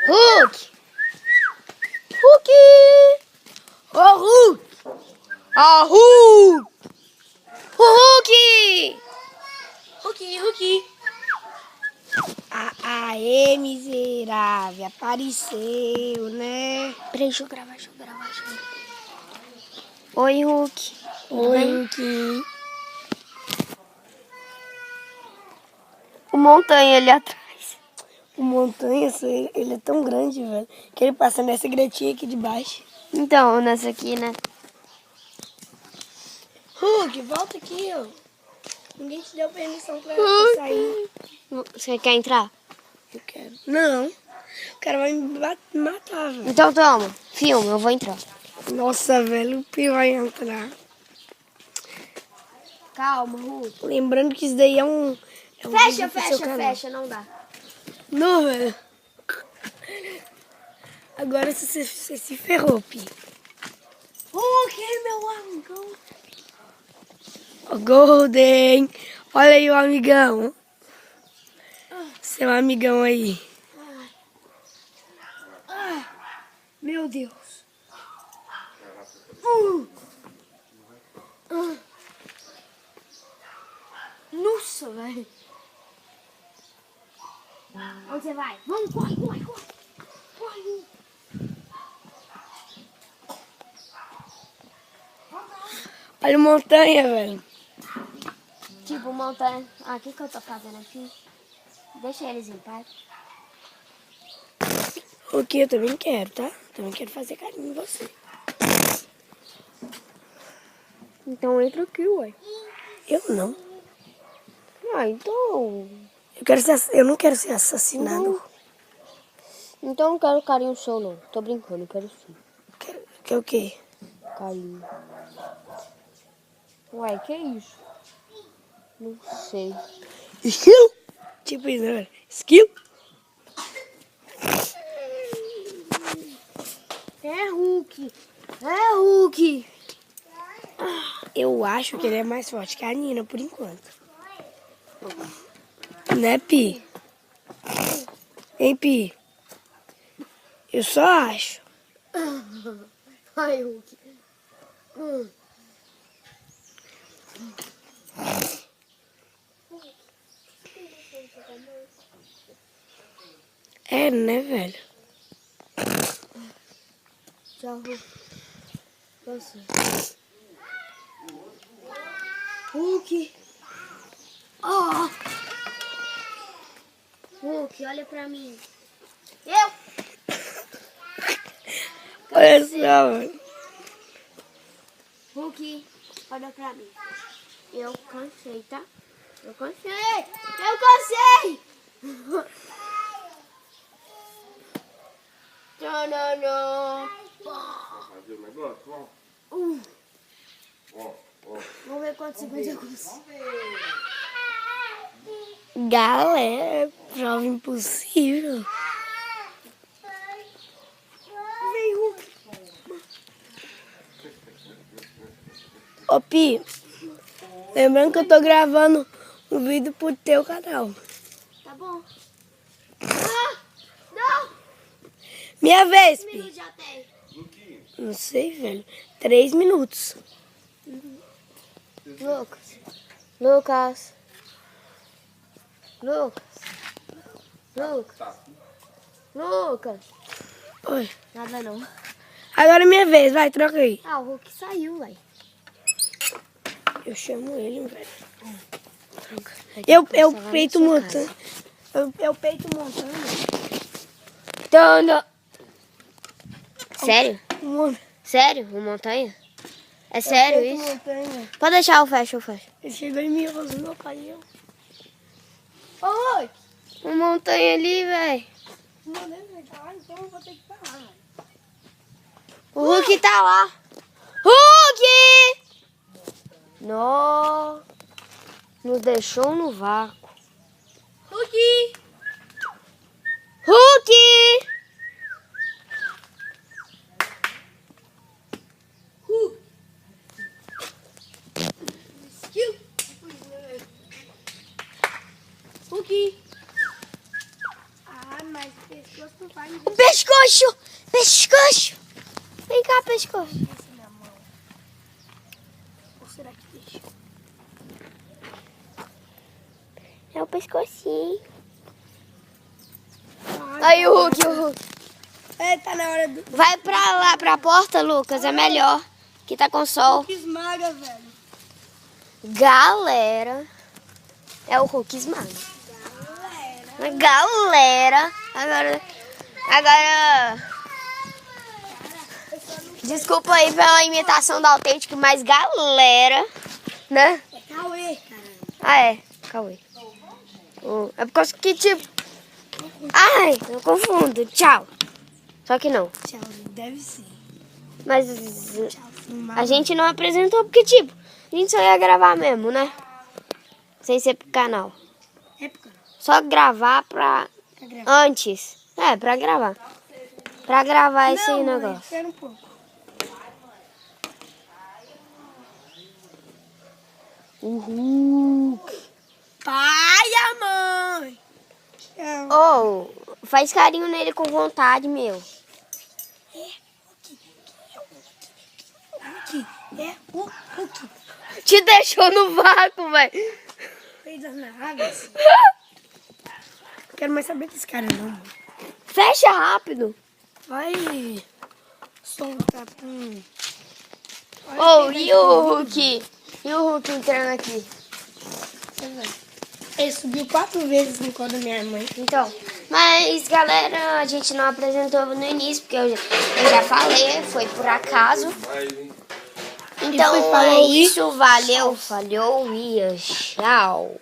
Hulk! Hulk! Ô, Hulk! Ó, Hulk! O Hulk! Hulk! Aê, miserável, apareceu, né? Peraí, deixa eu gravar. Oi, Hulk. Oi, Hulk. O montanha ali atrás. O montanha, ele é tão grande, velho, que ele passa nessa gretinha aqui de baixo. Então, nessa aqui, né? Hulk, volta aqui, ó. Ninguém te deu permissão pra sair. Você quer entrar? Eu quero. Não. O cara vai me matar, velho. Então toma, filma, eu vou entrar. Nossa, velho, o Pi vai entrar. Calma, Hulk. Lembrando que isso daí é um... Fecha, não dá. Não, velho. Agora você se ferrou, Pi. Hulk, meu amigão. O Golden. Olha aí o amigão. Seu amigão aí. Meu Deus. Nossa, velho. Onde você vai? Vamos, corre. Corre. Olha a montanha, velho. Tipo, montanha. Ah, o que eu tô fazendo aqui? Deixa eles em paz. O que eu também quero, tá? Também quero fazer carinho em você. Então entra aqui, ué. Eu não. Ah, então... Eu não quero ser assassinado. Então eu não quero carinho seu, não. Tô brincando, eu quero sim. Quer o quê? Carinho. Ué, que isso? Não sei. Skill? Tipo isso, né? Skill? É Hulk. Eu acho que ele é mais forte que a Nina, por enquanto. Né, Pi? Hein, Pi? Eu só acho. Ai, Hulk. É, né, velho? Tchau, Hulk. Nossa. Hulk. Oh. Hulk, olha pra mim. Eu. Olha só, velho. Hulk, olha pra mim. Eu cansei, tá? Eu cansei. Não. Fazer o negócio, ó. Vamos ver quantos segundos eu consigo. Galera, prova impossível. Vem, Hulk. Ô, Pi, lembrando que eu tô gravando um vídeo pro teu canal. Tá bom. Não. Minha vez, Que Pi. minuto já tem? Não sei, velho. 3 minutos. Lucas. Oi. Nada não. Agora é minha vez, vai, troca aí. Ah, o Hulk saiu, velho. Eu chamo ele, velho. Eu peito montanha. Eu peito montanha. Sério? Sério? Uma montanha? É sério peito isso? montanha. Pode deixar, eu fecho. Ele chegou em mim, rosnou, caiu. Oi! Uma montanha ali, velho. Não deve falar, então eu vou ter que parar, velho. O Hulk tá lá. Hulk! Nó. Nos deixou no vácuo. Hulk! Hulk! Ah, mas pescoço não faz Pescoço! Pescoço! Vem cá, pescoço. Ou será que deixa? É o pescocinho. Aí o Hulk, o Hulk. É, tá na hora do... Vai pra lá, pra porta, Lucas. É melhor. Que tá com sol. Que esmaga, velho. Galera. É o Hulk esmaga. Galera. Agora. Desculpa aí pela imitação da Autêntica, mas galera. Né? É Cauê, caramba. Ah, é. Cauê. É por causa que tipo. Ai, eu confundo. Tchau. Só que não. Tchau, deve ser. Mas Tchau, filmar. a gente não apresentou porque, tipo, a gente só ia gravar mesmo, né? Sem ser pro canal. Época. Só gravar pra... Tá gravando. Antes. É, pra gravar. Pra gravar esse Não, mãe, negócio. espera um pouco. Uhul. Pai e a mãe. Tchau. Oh, faz carinho nele com vontade, meu. Hulk. É o Hulk. Te deixou no vácuo, velho. Fez as naves. Quero mais saber desse cara não, mano. Fecha rápido. Vai soltar. Oh, e o Hulk? E o Hulk entrando aqui? Ele subiu 4 vezes no colo da minha mãe. Então, mas galera, a gente não apresentou no início, porque eu já falei, foi por acaso. Então foi, é falou e isso, valeu, falhou e tchau.